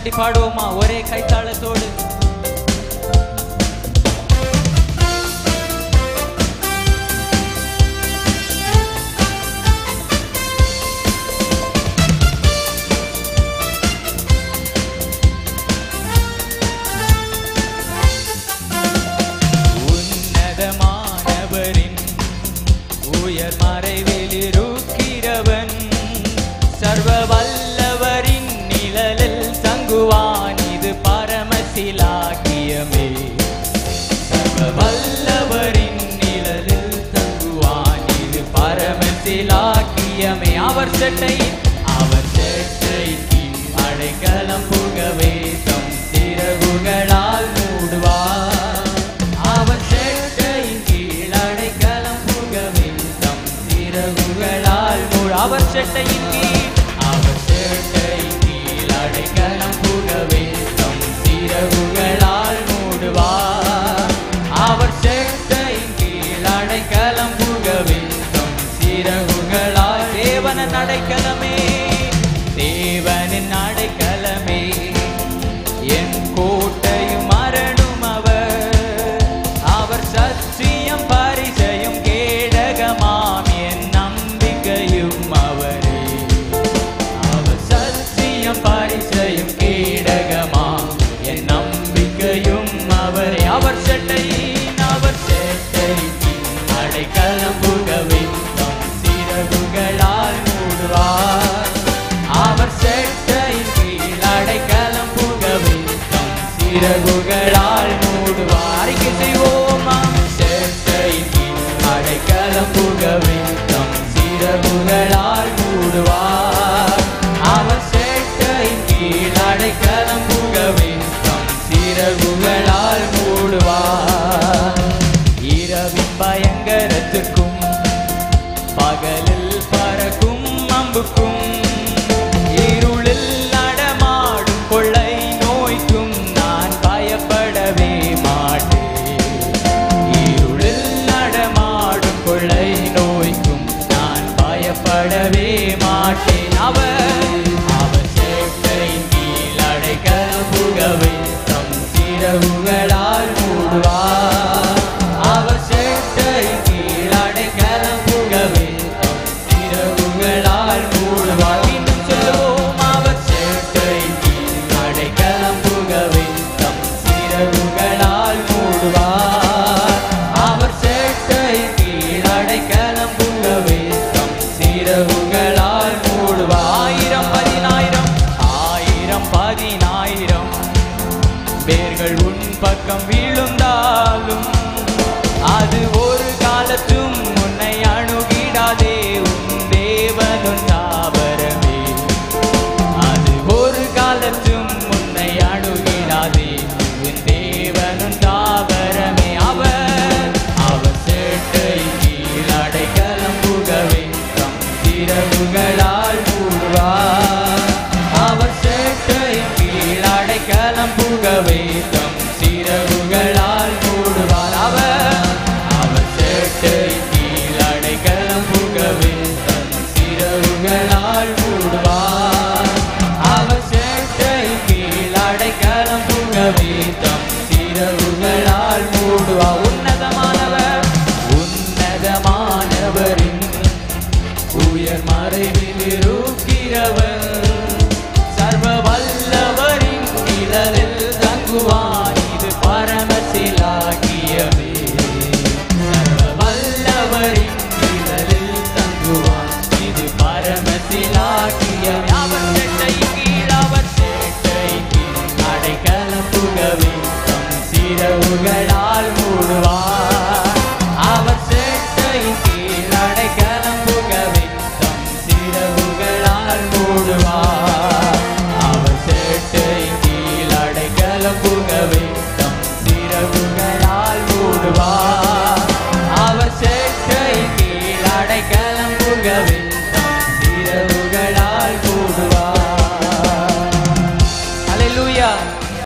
தட்டி பாடுவோமா ஒரே கைத்தாளத்தோடு? உன்னதமானவரின் உயர் மறைவில் இருக்கிறவன் சர்வ வல்லவரின் நிழலில் தங்குவான், இது பரமசிலாக்கியமே. சர்வ வல்லவரின் நிழலில் தங்குவான், இது பரமசிலாக்கியமே. அவர் செட்டையின் அடைக்கலம் புகவே தம் சிறகுகளால் மூடுவார். அவர் செட்டையின் கீழ் அடைக்கலம் புகவே தம் சிறகுகளால் அவர் செட்டையின் கீழ் அடைக்கலம் புகவே தம் சிறகுகளால் மூடுவார். அவர் செட்டையின் கீழ் அடைக்கலம் புகவே தம் சிறகுகளால். தேவனின் அடைக்கலமே, தேவனின் அடைக்கலமே, என் கோட்டையும் அரணும் அவர். அவர் சத்தியம் பரிசையும் கேடகமாம், என் நம்பிக்கையும் அவரே. அவர் சத்தியம் பரிசையும் கேடகமாம், என் நம்பிக்கையும் அவரே. அவர் செட்டையின் அடைக்கலம் புகவே தம் சிறகுகளால் மூடுவார். அவர் செட்டையின் கீழ் அடைக்கலம் புகவே தம் சிறகுகளால் மூடுவார். அறிக்கை செய்வோமா? செட்டையின் கீழ் அடைக்கலம் புகவே தம் சிறகுகளால் மூடுவார். அவர் செட்டையின் கீழ் அடைக்கலம் புகவே தம் சிறகுகளால் மூடுவார். இரவின் பயங்கரத்துக்கும் பகலில் பறக்கும் அம்புக்கும் இருளில் நடமாடும் கொள்ளை நோய்க்கும் நான் பயப்படவே மாட்டேன். இருளில் நடமாடும் கொள்ளை நோய்க்கும் நான் பயப்படவே மாட்டேன். அவர் செட்டையின் கீழ் அடைக்கலம் புகவே தம் சிறகுகளால் மூடுவார். அவர் செட்டையின் கீழ் அடைக்கலம் புகவே தம் சிறகுகளால் மூடுவார். மீண்டும் சொல்லுவோம், அவர் செட்டையின் கீழ் அடைக்கலம் புகவே தம் சிறகுகளால் மூடுவார். அவர் செட்டையின் கீழ் அடைக்கலம் புகவே தம் சிறகுகளால் மூடுவார். ஆயிரம் பதினாயிரம் பேர்கள் உன் பக்கம் விழுந்தாலும் அது ஒரு காலத்தும் உன்னை அணுகிடாதே. உன் தேவனும் தாவரமே, அது ஒரு காலத்தும் உன்னை அணுகிடாதே. உன் தேவனும் தாவரமே. அவர் செட்டையின் கீழ் அடைக்கலம் புகவே தம் சிறகுகளால் மூடுவார். அவர் செட்டையின் கீழ் அடைக்கலம் புகவே தம் சிறகுகளால் மூடுவார். அவர் செட்டையின் கீழ் அடைக்கலம் புகவே தம் சிறகுகளால் மூடுவார். அவர் செட்டையின் கீழ் அடைக்கலம் புகவே தம் சிறகுகளால் மூடுவார். உன்னதமானவரின் உயர் மறைவில் இருக்கிறவர்